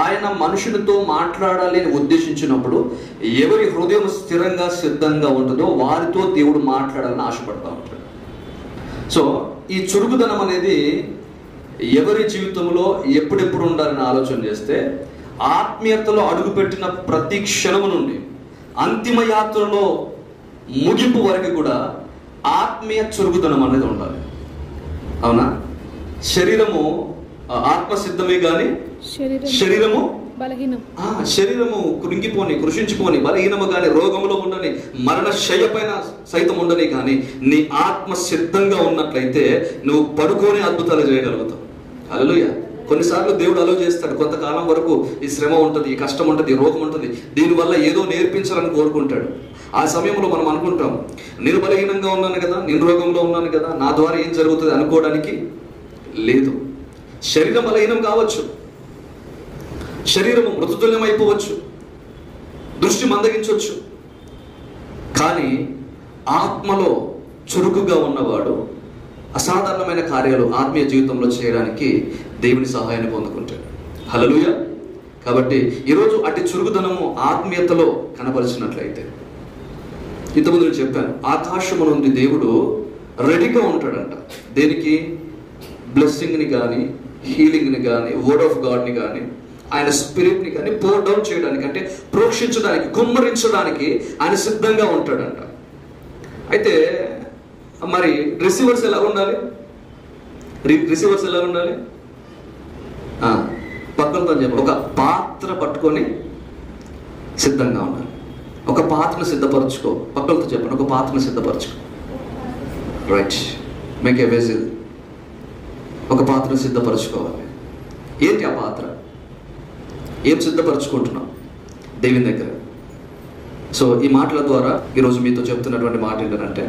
ఆయన మనుషులతో మాట్లాడాలి అని ఉద్దేశించినప్పుడు ఎవరి హృదయం స్థిరంగా సిద్ధంగా ఉంటుందో వారితో దేవుడు మాట్లాడాలని ఆశపడతా ఉంటాడు. సో ఈ చురుకుదనం అనేది ఎవరి జీవితంలో ఎప్పుడెప్పుడు ఉండాలని ఆలోచన చేస్తే, ఆత్మీయతలో అడుగుపెట్టిన ప్రతి క్షణము నుండి అంతిమ యాత్రలో ముగింపు వరకు కూడా ఆత్మీయ చురుకుదనం అనేది ఉండాలి. అవునా? శరీరము ఆత్మసిద్ధమే కానీ శరీరము బలహీనం. శరీరము కృంగిపోని, కృషించిపోని, బలహీనము కానీ, రోగంలో ఉండని, మరణ శయ్య పైన సైతం ఉండని, కానీ నీ ఆత్మ సిద్ధంగా ఉన్నట్లయితే నువ్వు పడుకొని అద్భుతాలు చేయగలుగుతావు. హల్లెలూయా. కొన్నిసార్లు దేవుడు అలో చేస్తాడు, కొంతకాలం వరకు ఈ శ్రమ ఉంటుంది, ఈ కష్టం ఉంటుంది, ఈ రోగం ఉంటుంది, దీనివల్ల ఏదో నేర్పించాలని కోరుకుంటాడు. ఆ సమయంలో మనం అనుకుంటాం, నేను బలహీనంగా ఉన్నాను కదా, నేను రోగంలో ఉన్నాను కదా, నా ద్వారా ఏం జరుగుతుంది అనుకోవడానికి లేదు. శరీరం బలహీనం కావచ్చు, శరీరము మృతతుల్యం అయిపోవచ్చు, దృష్టి మందగించవచ్చు, కానీ ఆత్మలో చురుకుగా ఉన్నవాడు అసాధారణమైన కార్యాలు ఆత్మీయ జీవితంలో చేయడానికి దేవుని సహాయాన్ని పొందుకుంటాడు. హల్లెలూయా. కాబట్టి ఈరోజు అటు చురుకుదనము ఆత్మీయతలో కనపరిచినట్లయితే, ఇంతకుముందు నేను చెప్పాను, ఆకాశము నుండి దేవుడు రెడీగా ఉంటాడంట. దేనికి? బ్లెస్సింగ్ని కానీ, హీలింగ్ని కానీ, వర్డ్ ఆఫ్ గాడ్ని కానీ, ఆయన స్పిరిట్ని కానీ పోర్ డౌన్ చేయడానికి, అంటే ప్రోక్షించడానికి, కుమ్మరించడానికి ఆయన సిద్ధంగా ఉంటాడంట. అయితే మరి రిసీవర్స్ ఎలా ఉండాలి? రిసీవర్స్ ఎలా ఉండాలి? పక్కనతో చెప్పండి, ఒక పాత్ర పట్టుకొని సిద్ధంగా ఉండాలి. ఒక పాత్రను సిద్ధపరచుకో. పక్కలతో చెప్పండి, ఒక పాత్రను సిద్ధపరచుకో. Right, make a వెజిల్. ఒక పాత్రను సిద్ధపరచుకోవాలి. ఏంటి ఆ పాత్ర? ఏం సిద్ధపరచుకుంటున్నాం దేవుని దగ్గర? సో ఈ మాటల ద్వారా ఈరోజు మీతో చెప్తున్నటువంటి మాట ఏంటంటే,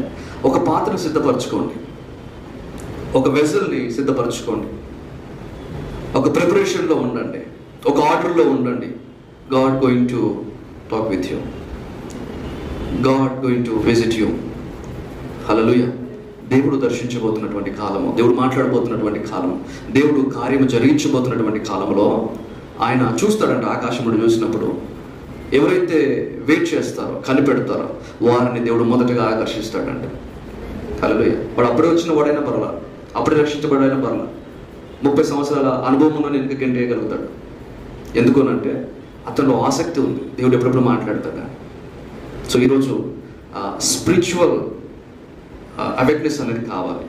ఒక పాత్రను సిద్ధపరచుకోండి, ఒక వెజల్ని సిద్ధపరచుకోండి, ఒక ప్రిపరేషన్లో ఉండండి, ఒక ఆర్డర్లో ఉండండి. God going to talk with you, God going to visit you. Hallelujah. దేవుడు దర్శించబోతున్నటువంటి కాలము, దేవుడు మాట్లాడబోతున్నటువంటి కాలము, దేవుడు కార్యము జరిగించబోతున్నటువంటి కాలంలో ఆయన చూస్తాడంట. ఆకాశముడు చూసినప్పుడు ఎవరైతే వెయిట్ చేస్తారో, కనిపెడతారో వారిని దేవుడు మొదటగా ఆకర్షిస్తాడంట. హల్లెలూయా. వాడు అప్పుడే వచ్చిన వాడైనా పర్లా, అప్పుడే రక్షించబడైనా పర్లా, 30 సంవత్సరాల అనుభవం ఉన్న నేను గెంటేయగలుగుతాడు. ఎందుకోనంటే అతనిలో ఆసక్తి ఉంది, దేవుడు ఎప్పుడెప్పుడు మాట్లాడతాడు. సో ఈరోజు స్పిరిచువల్ అవేక్నెస్ అనేది కావాలి.